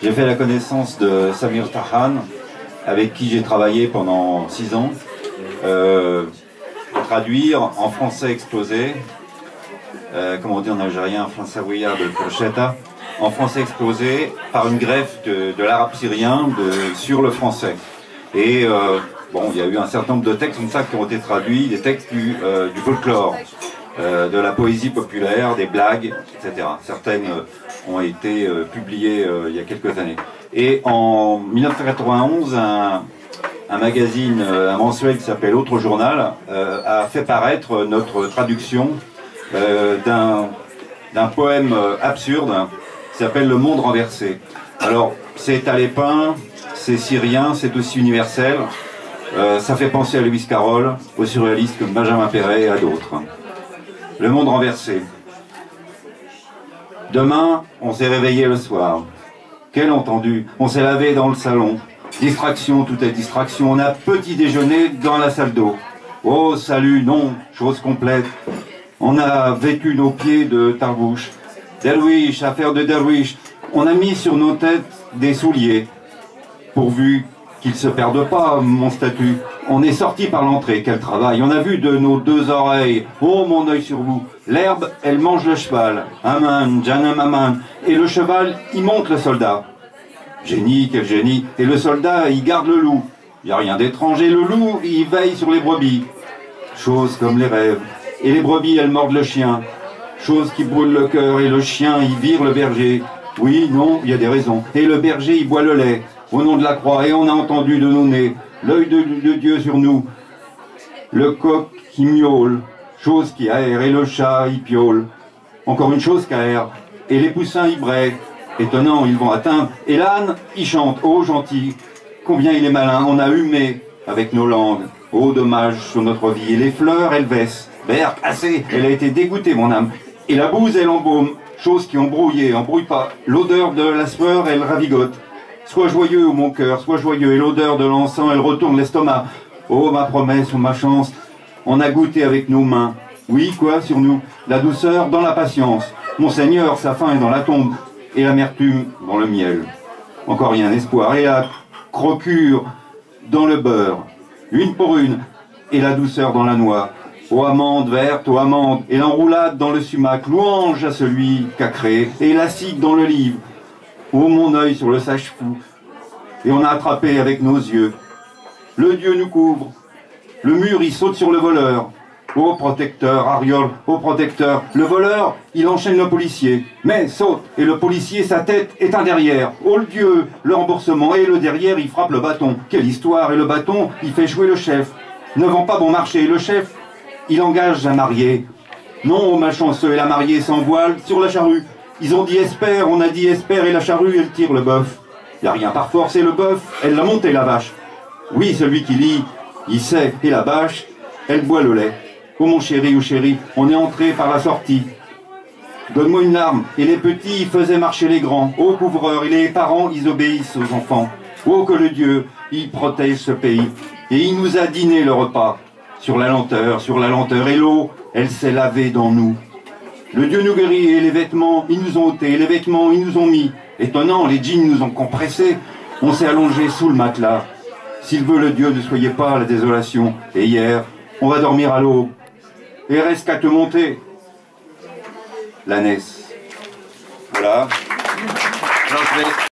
J'ai fait la connaissance de Samir Tahan, avec qui j'ai travaillé pendant 6 ans, traduire en français explosé, comme on dit en algérien, françaouia de Crocheta, en français explosé par une greffe de l'arabe syrien sur le français. Et bon, il y a eu un certain nombre de textes comme ça qui ont été traduits, des textes du folklore, de la poésie populaire, des blagues, etc. Certaines ont été publiées il y a quelques années. Et en 1991, un magazine, un mensuel qui s'appelle Autre Journal, a fait paraître notre traduction d'un poème absurde qui s'appelle Le Monde renversé. Alors, c'est alépin, c'est syrien, c'est aussi universel. Ça fait penser à Lewis Carroll, aux surréalistes comme Benjamin Perret et à d'autres. Le monde renversé. Demain, on s'est réveillé le soir. Quel entendu. On s'est lavé dans le salon. Distraction, tout est distraction. On a petit déjeuner dans la salle d'eau. Oh, salut, non, chose complète. On a vêtu nos pieds de tarbouche. Derwish, affaire de derwish. On a mis sur nos têtes des souliers. Pourvu qu'ils ne se perdent pas, mon statut. On est sorti par l'entrée, quel travail. On a vu de nos 2 oreilles. Oh, mon œil sur vous. L'herbe, elle mange le cheval. Aman, Janam Aman. Et le cheval, il monte le soldat. Génie, quel génie. Et le soldat, il garde le loup. Il n'y a rien d'étranger. Le loup, il veille sur les brebis. Chose comme les rêves. Et les brebis, elles mordent le chien. Chose qui brûle le cœur. Et le chien, il vire le berger. Oui, non, il y a des raisons. Et le berger, il boit le lait. Au nom de la croix, et on a entendu de nos nez l'œil de Dieu sur nous, le coq qui miaule, chose qui aère, et le chat il piaule, encore une chose qui aère, et les poussins y braient, étonnant ils vont atteindre, et l'âne il chante, oh gentil, combien il est malin, on a humé avec nos langues, oh dommage sur notre vie, et les fleurs elles baissent, Berk, assez, elle a été dégoûtée mon âme, et la bouse elle embaume, chose qui embrouille pas, l'odeur de la sueur elle ravigote. Sois joyeux, mon cœur, sois joyeux, et l'odeur de l'encens, elle retourne l'estomac. Oh, ma promesse ou ma chance, on a goûté avec nos mains. Oui, quoi, sur nous, la douceur dans la patience. Mon Seigneur, sa faim est dans la tombe, et l'amertume dans le miel. Encore rien d'espoir, et la crocure dans le beurre, une pour une, et la douceur dans la noix. Ô amande verte, ô amande, et l'enroulade dans le sumac, louange à celui qu'a créé, et l'acide dans le livre. Oh mon œil sur le sage-fou, et on a attrapé avec nos yeux. Le Dieu nous couvre, le mur il saute sur le voleur. Oh protecteur, Ariol, oh protecteur, le voleur il enchaîne le policier, mais saute, et le policier sa tête est un derrière. Oh le Dieu, le remboursement, et le derrière il frappe le bâton. Quelle histoire, et le bâton il fait jouer le chef. Ne vend pas bon marché, et le chef il engage un marié. Non, ô malchanceux, et la mariée s'envoile sur la charrue. Ils ont dit espère, on a dit espère, et la charrue, elle tire le bœuf. Il n'y a rien par force, et le bœuf, elle l'a monté, la vache. Oui, celui qui lit, il sait, et la vache, elle boit le lait. Oh mon chéri ou chérie, on est entré par la sortie. Donne-moi une larme, et les petits, ils faisaient marcher les grands. Oh couvreur, et les parents, ils obéissent aux enfants. Oh que le Dieu, il protège ce pays. Et il nous a dîné le repas. Sur la lenteur, et l'eau, elle s'est lavée dans nous. Le Dieu nous guérit, et les vêtements, ils nous ont ôtés, et les vêtements, ils nous ont mis. Étonnant, les jeans nous ont compressés. On s'est allongé sous le matelas. S'il veut le Dieu, ne soyez pas à la désolation. Et hier, on va dormir à l'aube. Et reste qu'à te monter. La Ness. Voilà.